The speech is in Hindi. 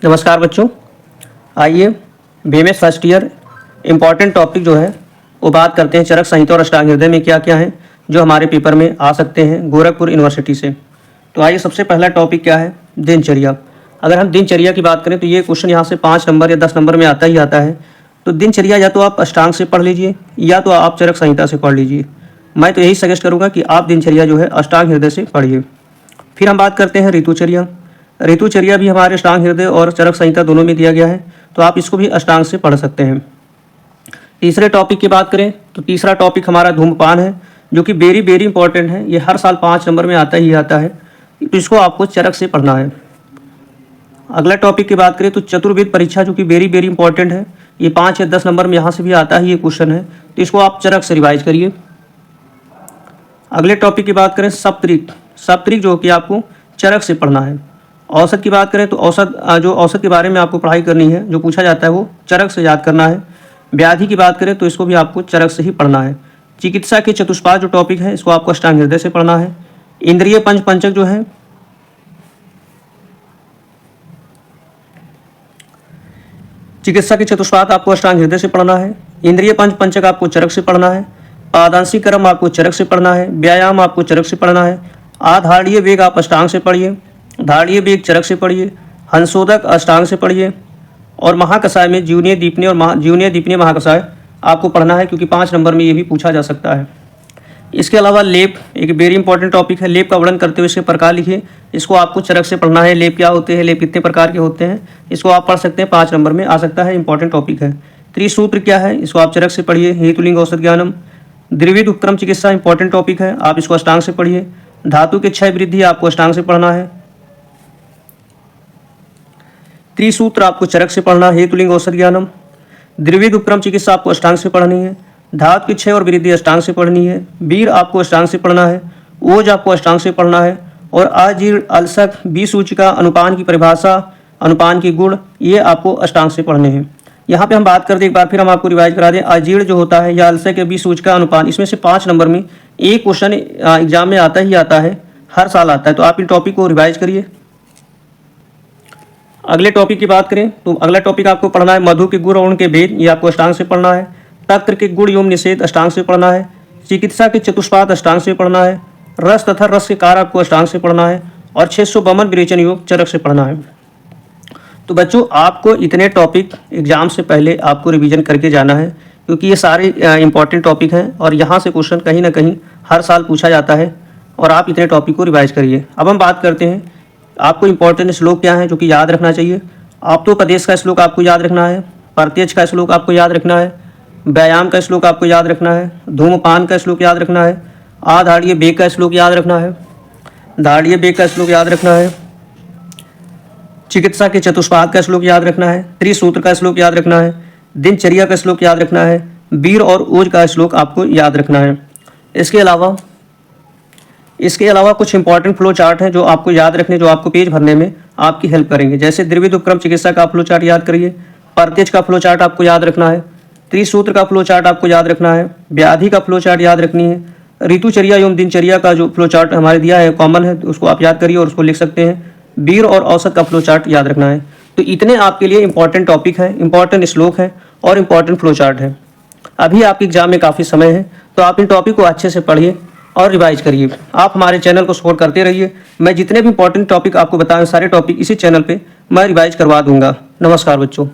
नमस्कार बच्चों, आइए BMS first year important topic जो है वो बात करते हैं। चरक संहिता और अष्टांग हृदय में क्या क्या है जो हमारे पेपर में आ सकते हैं गोरखपुर यूनिवर्सिटी से। तो आइए, सबसे पहला टॉपिक क्या है, दिनचर्या। अगर हम दिनचर्या की बात करें तो ये क्वेश्चन यहाँ से 5 नंबर या 10 नंबर में आता ही आता है। तो दिनचर्या या तो आप अष्टांग से पढ़ लीजिए या तो आप चरक संहिता से पढ़ लीजिए। मैं तो यही सजेस्ट करूँगा कि आप दिनचर्या जो है अष्टांग हृदय से पढ़िए। फिर हम बात करते हैं ऋतुचर्या। ऋतुचर्या भी हमारे अष्टांग हृदय और चरक संहिता दोनों में दिया गया है, तो आप इसको भी अष्टांग से पढ़ सकते हैं। तीसरे टॉपिक की बात करें तो तीसरा टॉपिक हमारा धूम्रपान है, जो कि वेरी इंपॉर्टेंट है। ये हर साल 5 नंबर में आता ही आता है, तो इसको आपको चरक से पढ़ना है। अगला टॉपिक की बात करें तो चतुर्वेद परीक्षा, जो कि वेरी इंपॉर्टेंट है। ये 5 या 10 नंबर में यहाँ से भी आता ही ये क्वेश्चन है, तो इसको आप चरक से रिवाइज करिए। अगले टॉपिक की बात करें सप्तऋक जो कि आपको चरक से पढ़ना है। औसत की बात करें तो औसत के बारे में आपको पढ़ाई करनी है, जो पूछा जाता है वो चरक से याद करना है। व्याधि की बात करें तो इसको भी आपको चरक से ही पढ़ना है। चिकित्सा के चतुष्पाद जो टॉपिक है इसको आपको अष्टांग हृदय से पढ़ना है। इंद्रिय पंचक जो है, चिकित्सा के चतुष्पाद आपको अष्टांग हृदय से पढ़ना है। इंद्रिय पंचक आपको चरक से पढ़ना है। पादांशी क्रम आपको चरक से पढ़ना है। व्यायाम आपको चरक से पढ़ना है। आधारणीय वेग आप अष्टांग से पढ़िए। धारणीय वेग चरक से पढ़िए। हंसोदक अष्टांग से पढ़िए। और महाकषाय में जीवनीय दीपनीय महाकषाय आपको पढ़ना है, क्योंकि 5 नंबर में ये भी पूछा जा सकता है। इसके अलावा लेप एक वेरी इंपॉर्टेंट टॉपिक है। लेप का वर्णन करते हुए इसके प्रकार लिखिए, इसको आपको चरक से पढ़ना है। लेप क्या होते हैं, लेप कितने प्रकार के होते हैं, इसको आप पढ़ सकते हैं, 5 नंबर में आ सकता है, इंपॉर्टेंट टॉपिक है। त्रिसूत्र क्या है, इसको आप चरक से पढ़िए। हेतुलिंग औसत ज्ञानम। द्विविध उपक्रम चिकित्सा इंपॉर्टेंट टॉपिक है, आप इसको अष्टांग से पढ़िए। धातु के क्षय वृद्धि आपको अष्टांग से पढ़ना है। त्रिसूत्र आपको चरक से पढ़ना है। हेतुलिंग औसत ज्ञानम। द्विविध उपक्रम चिकित्सा आपको अष्टांग से पढ़नी है। धातु की क्षय और वृद्धि अष्टांग से पढ़नी है। वीर आपको अष्टांग से पढ़ना है। ओज आपको अष्टांग से पढ़ना है। और अजीर्ण, अलसक, बी सूचिका, अनुपान की परिभाषा, अनुपान की गुण, ये आपको अष्टांग से पढ़ने हैं। यहाँ पे हम बात करते एक बार फिर हम आपको रिवाइज करा दें। अजीर्ण जो होता है या अलसक या बी सूचिका, अनुपान, इसमें से 5 नंबर में एक क्वेश्चन एग्जाम में आता ही आता है, हर साल आता है, तो आप इन टॉपिक को रिवाइज करिए। अगले टॉपिक की बात करें तो अगला टॉपिक आपको पढ़ना है मधु के गुण और उनके भेद, ये आपको अष्टांग से पढ़ना है। तक्र के गुण एवं निषेध अष्टांग से पढ़ना है। चिकित्सा के चतुष्पाद अष्टांग से पढ़ना है। रस तथा रस के कार आपको अष्टांग से पढ़ना है। और 652 विरेचन योग चरक से पढ़ना है। तो बच्चों, आपको इतने टॉपिक एग्जाम से पहले आपको रिवीजन करके जाना है, क्योंकि ये सारे इंपॉर्टेंट टॉपिक हैं और यहाँ से क्वेश्चन कहीं ना कहीं हर साल पूछा जाता है, और आप इतने टॉपिक को रिवाइज करिए। अब हम बात करते हैं आपको इंपॉर्टेंट श्लोक क्या है जो कि याद रखना चाहिए। आप्तोपदेश का श्लोक आपको याद रखना है। प्रत्यक्ष का श्लोक आपको याद रखना है। व्यायाम का श्लोक आपको याद रखना है। धूम्रपान का श्लोक याद रखना है। आधारणीय वेग का श्लोक याद रखना है। धारणीय वेग का श्लोक याद रखना है। चिकित्सा के चतुष्पाद का श्लोक याद रखना है। त्रिसूत्र का श्लोक याद रखना है। दिनचर्या का श्लोक याद रखना है। वीर और ओज का श्लोक आपको याद रखना है। इसके अलावा कुछ इंपॉर्टेंट फ्लो चार्ट हैं जो आपको याद रखने, जो आपको पेज भरने में आपकी हेल्प करेंगे। जैसे द्विविध उपक्रम चिकित्सा का फ्लो चार्ट याद करिए। प्रत्यक्ष का फ्लो चार्ट आपको याद रखना है। त्रिसूत्र का फ्लो चार्ट आपको याद रखना है। व्याधि का फ्लो चार्ट याद रखनी है। ऋतुचर्या एवं दिनचर्या का जो फ्लो चार्ट हमारे दिया है कॉमन है, उसको आप याद करिए और उसको लिख सकते हैं। वीर और औसत का फ्लो चार्ट याद रखना है। तो इतने आपके लिए इंपॉर्टेंट टॉपिक हैं, इंपॉर्टेंट श्लोक हैं और इंपॉर्टेंट फ्लो चार्ट है। अभी आपके एग्जाम में काफ़ी समय है, तो आप इन टॉपिक को अच्छे से पढ़िए और रिवाइज करिए। आप हमारे चैनल को सपोर्ट करते रहिए। मैं जितने भी इंपॉर्टेंट टॉपिक आपको बताऊं, सारे टॉपिक इसी चैनल पे मैं रिवाइज करवा दूंगा। नमस्कार बच्चों।